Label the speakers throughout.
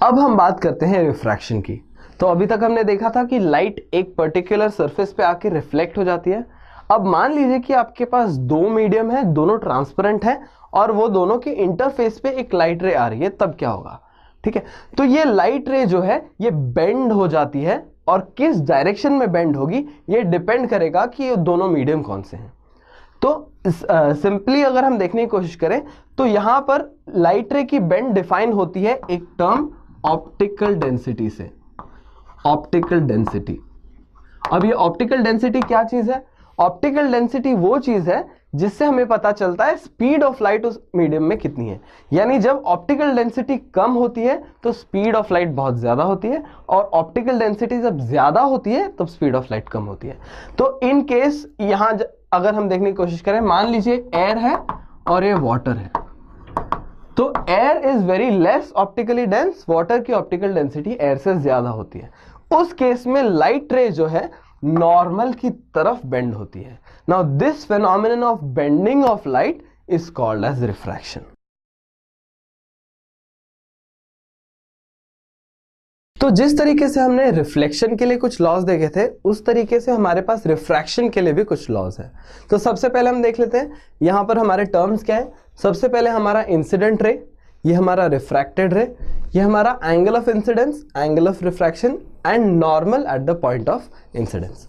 Speaker 1: अब हम बात करते हैं रिफ्रैक्शन की। तो अभी तक हमने देखा था कि लाइट एक पर्टिकुलर सरफेस पे आके रिफ्लेक्ट हो जाती है। अब मान लीजिए कि आपके पास दो मीडियम है, दोनों ट्रांसपेरेंट है और वो दोनों के इंटरफेस पे एक लाइट रे आ रही है, तब क्या होगा? ठीक है, तो ये लाइट रे जो है ये बेंड हो जाती है, और किस डायरेक्शन में बेंड होगी ये डिपेंड करेगा कि ये दोनों मीडियम कौन से हैं। तो सिंपली अगर हम देखने की कोशिश करें तो यहां पर लाइट रे की बेंड डिफाइन होती है एक टर्म ऑप्टिकल डेंसिटी से, ऑप्टिकल डेंसिटी। अब ये ऑप्टिकल डेंसिटी क्या चीज है? ऑप्टिकल डेंसिटी वो चीज है जिससे हमें पता चलता है स्पीड ऑफ लाइट उस मीडियम में कितनी है। यानी जब ऑप्टिकल डेंसिटी कम होती है तो स्पीड ऑफ लाइट बहुत ज्यादा होती है, और ऑप्टिकल डेंसिटी जब ज्यादा होती है तब स्पीड ऑफ लाइट कम होती है। तो इन केस यहां अगर हम देखने की कोशिश करें, मान लीजिए एयर है और ये वाटर है, तो air is very less optically dense, water की ऑप्टिकल डेंसिटी एयर से ज्यादा होती है। उस केस में लाइट रे जो है नॉर्मल की तरफ बेंड होती है। Now this phenomenon of bending of light is called as refraction. तो जिस तरीके से हमने रिफ्लेक्शन के लिए कुछ लॉज देखे थे, उस तरीके से हमारे पास रिफ्रैक्शन के लिए भी कुछ लॉज है। तो सबसे पहले हम देख लेते हैं यहां पर हमारे टर्म्स क्या है। सबसे पहले हमारा इंसिडेंट रे, ये हमारा रिफ्रैक्टेड रे, ये हमारा angle of incidence, angle of refraction and normal at the point of incidence.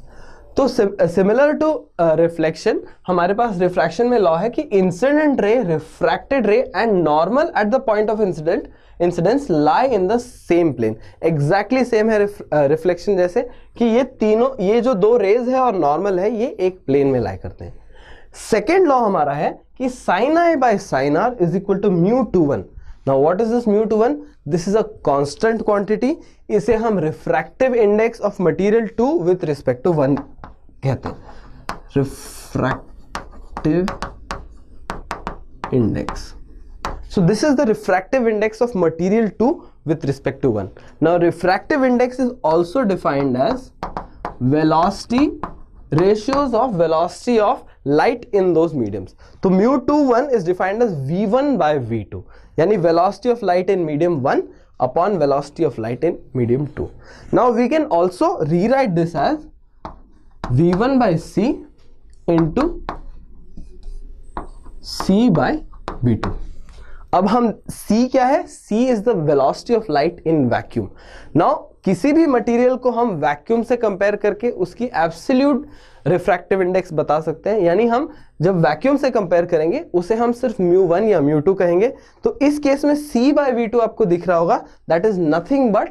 Speaker 1: तो सिमिलर टू रिफ्लेक्शन, हमारे पास रिफ्रैक्शन में लॉ है कि incident ray, refracted ray and normal at the point of incidence lie in the same plane. Exactly same है reflection जैसे, कि ये तीनों, ये जो दो रेज है और नॉर्मल है, ये एक प्लेन में लाई करते हैं। सेकेंड लॉ हमारा है कि sin i by sin r is equal to mu to 1। Now what is this mu to 1? This is a constant quantity। इसे हम refractive index of material 2 with respect to 1 कहते हैं, refractive index। So this is the refractive index of material 2 with respect to 1। Now refractive index is also defined as velocity, ratios of velocity of light in those mediums। तो mu 1 is defined as v1 by v2, यानी velocity of light in medium 1 upon velocity of light in medium 2। Now we can also rewrite this as v1 by c into c by v2। अब हम c क्या है? c is the velocity of light in vacuum। Now किसी भी material को हम vacuum से compare करके उसकी एब्सोल्यूट रिफ्रैक्टिव इंडेक्स बता सकते हैं। यानी हम जब वैक्यूम से कंपेयर करेंगे उसे हम सिर्फ mu1 या mu2 कहेंगे। तो इस केस में c by v2 आपको दिख रहा होगा, that is nothing but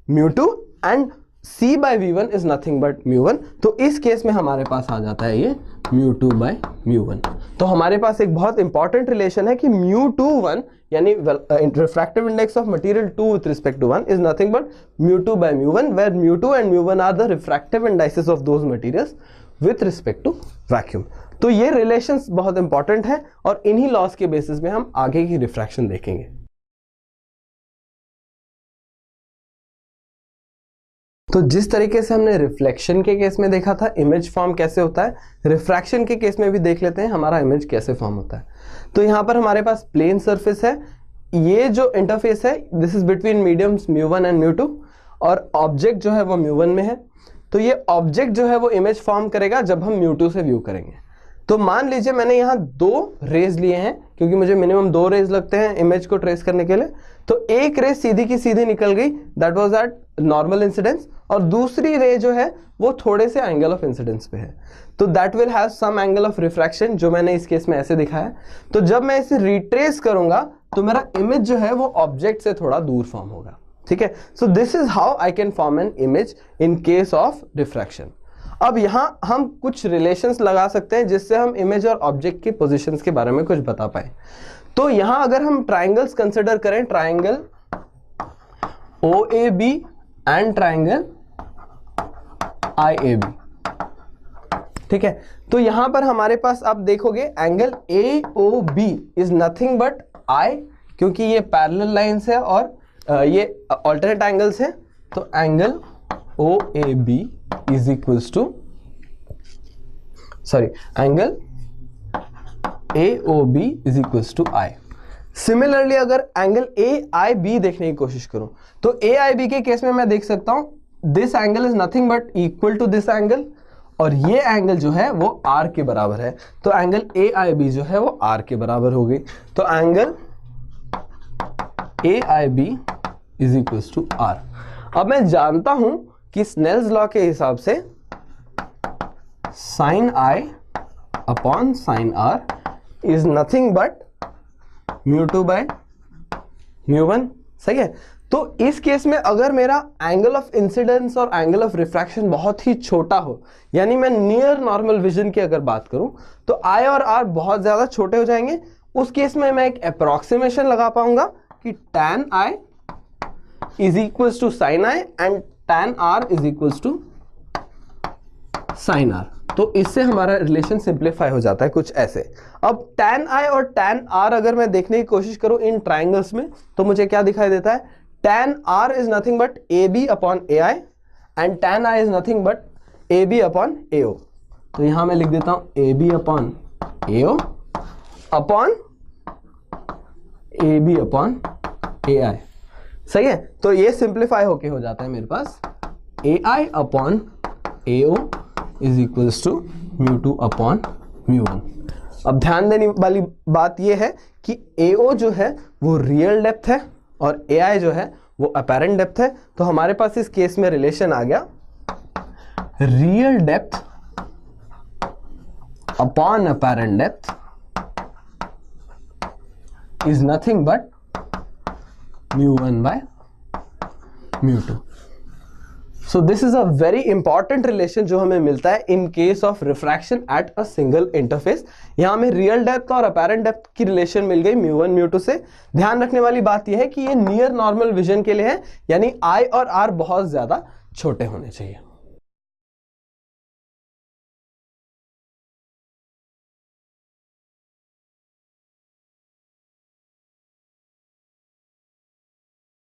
Speaker 1: mu2 and c by v1 is nothing but mu1। तो इस केस में हमारे पास आ जाता है ये mu2 by mu1। तो हमारे पास एक बहुत इंपॉर्टेंट रिलेशन है कि mu21 यानी refractive index of material 2 with respect to 1 is nothing but mu2 by mu1, where mu2 and mu1 are the refractive indices of those materials with respect to vacuum. तो ये relations बहुत important है और इन्हीं loss के basis में हम आगे की रिफ्रैक्शन देखेंगे। तो जिस तरीके से हमने रिफ्लेक्शन के केस में देखा था इमेज फॉर्म कैसे होता है, रिफ्रैक्शन के केस में भी देख लेते हैं हमारा इमेज कैसे फॉर्म होता है। तो यहाँ पर हमारे पास प्लेन सरफेस है, ये जो इंटरफेस है this is between mediums mu1 and mu2, और ऑब्जेक्ट जो है वो mu1 में है। तो ये ऑब्जेक्ट जो है वो इमेज फॉर्म करेगा जब हम mu2 से व्यू करेंगे। तो मान लीजिए मैंने यहाँ दो रेज लिए हैं, क्योंकि मुझे मिनिमम दो रेज लगते हैं इमेज को ट्रेस करने के लिए। तो एक रे सीधी की सीधी निकल गई, that was at normal incidence, और दूसरी रे जो है वो थोड़े से एंगल ऑफ इंसिडेंस पे है। तो that will have some angle of refraction, जो मैंने इस केस में ऐसे दिखाया। तो जब मैं इसे रिट्रेस करूंगा तो मेरा इमेज जो है वो ऑब्जेक्ट से थोड़ा दूर फॉर्म होगा। ठीक है, सो this is how I can form an image in case of refraction. अब यहां हम कुछ रिलेशंस लगा सकते हैं जिससे हम इमेज और ऑब्जेक्ट की पोजीशंस के बारे में कुछ बता पाए। तो यहां अगर हम ट्राइंगल्स कंसिडर करें, triangle OAB and triangle IAB, ठीक है। तो यहां पर हमारे पास आप देखोगे angle AOB is nothing but I, क्योंकि ये पैरेलल लाइंस है और ये अल्टरनेट एंगल्स हैं। तो angle OAB is equals to, sorry, angle AOB is equals to I। Similarly अगर एंगल ए आई बी देखने की कोशिश करूं तो ए आई बी के केस में मैं देख सकता हूं this angle is nothing but equal to this angle, और ये एंगल जो है वो आर के बराबर है, तो एंगल ए आई बी जो है वो आर के बराबर हो गई। तो angle A I B is equal to R. अब मैं जानता हूं कि स्नेल्स लॉ के हिसाब से sine I upon sine R is nothing but mu two by mu one, सही है। तो इस केस में अगर मेरा एंगल ऑफ इंसिडेंस और एंगल ऑफ रिफ्रैक्शन बहुत ही छोटा हो, यानी मैं नियर नॉर्मल विजन की अगर बात करूं, तो आई और आर बहुत ज्यादा छोटे हो जाएंगे। उस केस में मैं एक अप्रोक्सीमेशन लगा पाऊंगा कि tan i is equals to sine I and tan r is equals to sine r। तो इससे हमारा रिलेशन सिंप्लीफाई हो जाता है कुछ ऐसे। अब tan i और tan r अगर मैं देखने की कोशिश करूं इन ट्राइंगल्स में, तो मुझे क्या दिखाई देता है, tan r is nothing but AB upon AI and tan I is nothing but AB upon AO। तो यहां मैं लिख देता हूं AB upon AO upon AB upon AI, सही है। तो ये सिंप्लीफाई होके हो जाता है मेरे पास AI upon AO is equals to μ2 upon μ1। अब ध्यान देने वाली बात ये है कि AO जो है वो रियल डेप्थ है और AI जो है वो अपैरेंट डेप्थ है। तो हमारे पास इस केस में रिलेशन आ गया real depth upon apparent depth is nothing but μ1 by μ2। So this is a very important relation जो हमें मिलता है in case of refraction at a single interface. यहां हमें रियल डेप्थ और अपैरेंट डेप्थ की रिलेशन मिल गई μ1 μ2 से। ध्यान रखने वाली बात यह है कि ये नियर नॉर्मल विजन के लिए है, यानी आई और आर बहुत ज्यादा छोटे होने चाहिए।